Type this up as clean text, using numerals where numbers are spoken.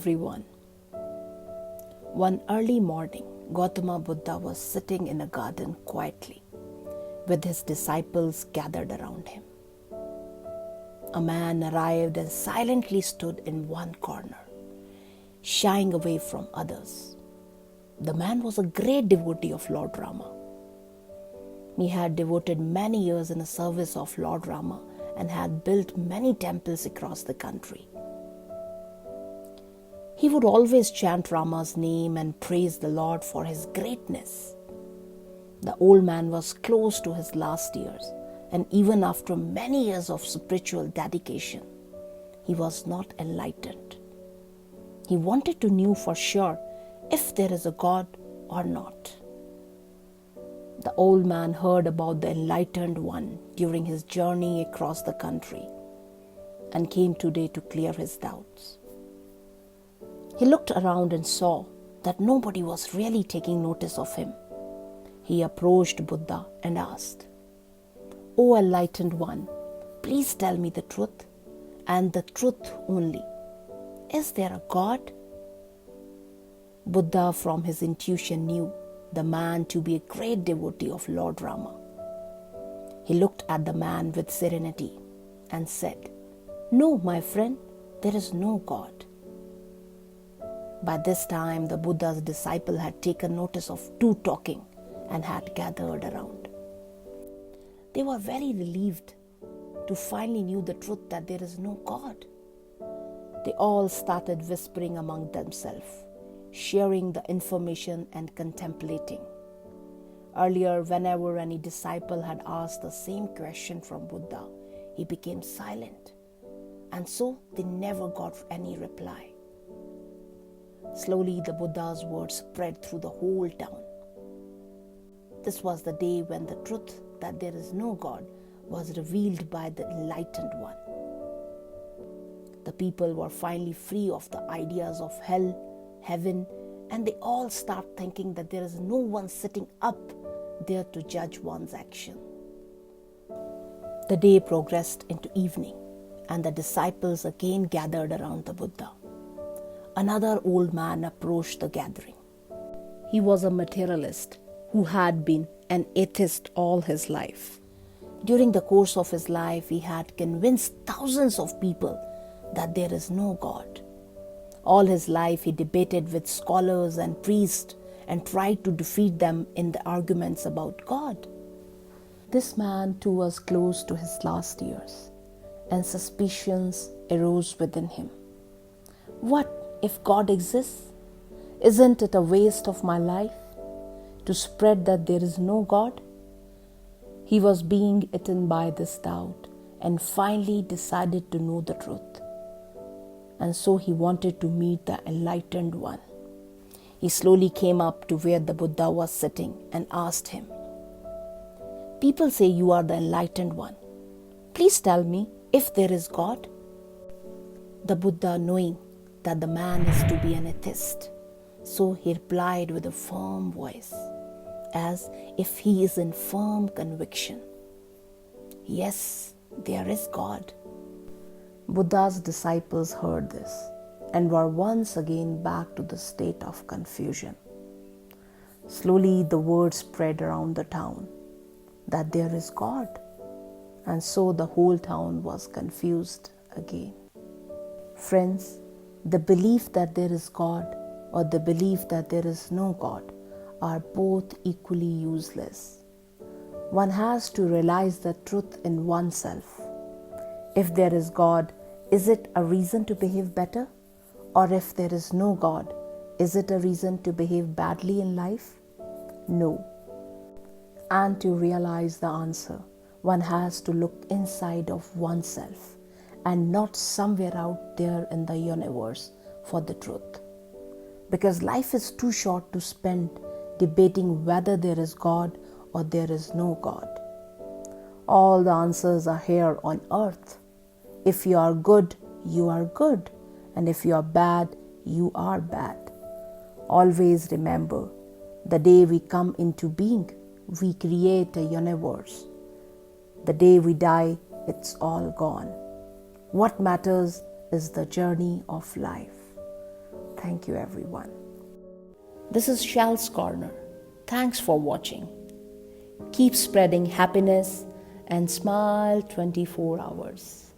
everyone. One early morning, Gautama Buddha was sitting in a garden quietly, with his disciples gathered around him. A man arrived and silently stood in one corner, shying away from others. The man was a great devotee of Lord Rama. He had devoted many years in the service of Lord Rama and had built many temples across the country. He would always chant Rama's name and praise the Lord for his greatness. The old man was close to his last years, and even after many years of spiritual dedication, he was not enlightened. He wanted to know for sure if there is a God or not. The old man heard about the enlightened one during his journey across the country and came today to clear his doubts. He looked around and saw that nobody was really taking notice of him. He approached Buddha and asked, "O enlightened one, please tell me the truth and the truth only. Is there a God?" Buddha, from his intuition, knew the man to be a great devotee of Lord Rama. He looked at the man with serenity and said, "No, my friend, there is no God." By this time, the Buddha's disciple had taken notice of two talking and had gathered around. They were very relieved to finally know the truth that there is no God. They all started whispering among themselves, sharing the information and contemplating. Earlier, whenever any disciple had asked the same question from Buddha, he became silent, and so they never got any reply. Slowly, the Buddha's words spread through the whole town. This was the day when the truth that there is no God was revealed by the enlightened one. The people were finally free of the ideas of hell, heaven, and they all start thinking that there is no one sitting up there to judge one's action. The day progressed into evening, and the disciples again gathered around the Buddha. Another old man approached the gathering. He was a materialist who had been an atheist all his life. During the course of his life, he had convinced thousands of people that there is no God. All his life, he debated with scholars and priests and tried to defeat them in the arguments about God. This man too was close to his last years, and suspicions arose within him. What if God exists? Isn't it a waste of my life to spread that there is no God? He was being eaten by this doubt and finally decided to know the truth. And so he wanted to meet the enlightened one. He slowly came up to where the Buddha was sitting and asked him, "People say you are the enlightened one. Please tell me if there is God." The Buddha, knowing that the man is to be an atheist, so he replied with a firm voice, as if he is in firm conviction, "Yes, there is God." Buddha's disciples heard this and were once again back to the state of confusion. Slowly the word spread around the town that there is God, and so the whole town was confused again. Friends, the belief that there is God or the belief that there is no God are both equally useless. One has to realize the truth in oneself. If there is God, is it a reason to behave better? Or if there is no God, is it a reason to behave badly in life? No. And to realize the answer, one has to look inside of oneself and not somewhere out there in the universe for the truth. Because life is too short to spend debating whether there is God or there is no God. All the answers are here on earth. If you are good, you are good. And if you are bad, you are bad. Always remember, the day we come into being, we create a universe. The day we die, it's all gone. What matters is the journey of life. Thank you, everyone. This is Shal's Corner. Thanks for watching. Keep spreading happiness and smile 24 hours.